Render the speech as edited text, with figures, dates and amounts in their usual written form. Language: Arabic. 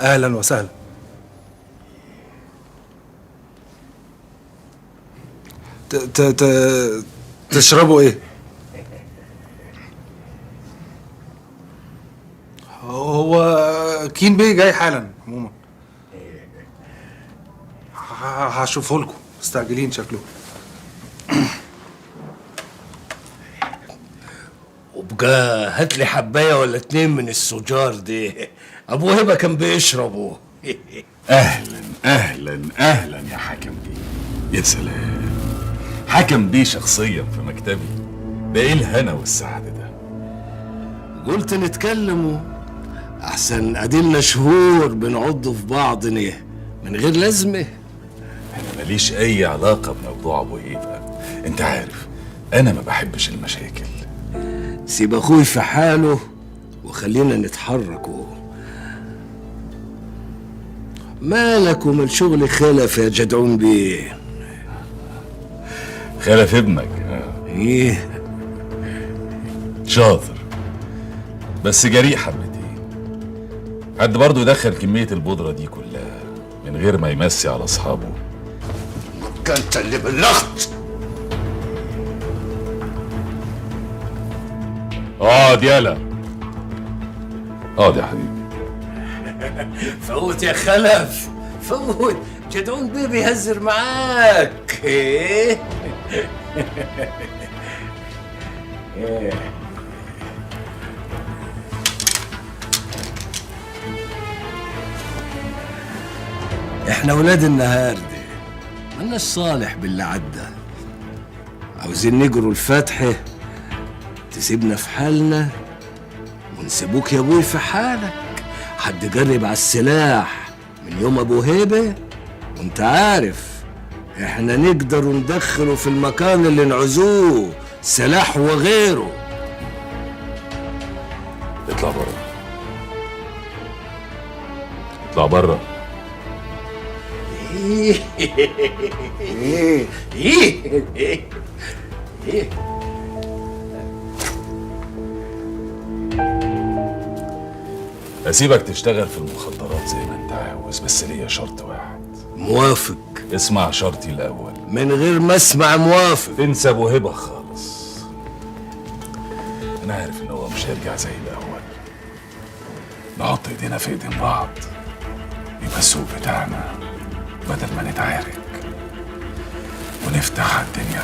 اهلا وسهلا. ت ت ت تشربوا ايه؟ هو كين بيه جاي حالا. عموما هشوفه لكم، مستعجلين شكله. وبقى هات لي حبايه ولا اتنين من السجار دي، ابو هبه كان بيشربه. اهلا اهلا اهلا يا حكم بيه. يا سلام، حكم بيه شخصيا في مكتبي، ده ايه الهنا والسعاده ده. قلت نتكلموا احسن، اديلنا شهور بنعض في بعض من غير لازمه. انا ماليش اي علاقه بموضوع ابو هيبه، انت عارف انا ما بحبش المشاكل. سيب اخوي في حاله وخلينا نتحركوا. مالك ومن شغل خلف يا جدعون بيه؟ خلف ابنك؟ ايه شاطر بس جريء حبتين. حد برضه يدخل كميه البودره دي كلها من غير ما يمسي على اصحابه؟ انت اللي بلغت. اقعد يالا، اقعد يا حبيبي. فوت يا خلف فوت، جدعون بيه بيهزر معاك. ايه احنا ولاد النهار دي مالناش صالح باللي عدى، عاوزين نجروا الفتحة تسيبنا في حالنا ونسيبوك يا ابوي في حالك. حد جرب على السلاح من يوم ابو هيبه، وانت عارف احنا نقدر ندخله في المكان اللي نعوزوه، سلاح وغيره. اطلع بره، اطلع بره. اسيبك تشتغل في المخدرات زي ما انت عاوز، بس ليا شرط واحد. موافق. اسمع شرطي الاول. من غير ما اسمع موافق. تنسى ابو هبه خالص. انا عارف ان هو مش هيرجع زي الاول. نحط ايدينا في ايدين بعض، يبقى السوق بتاعنا بدل ما نتعارك ونفتح الدنيا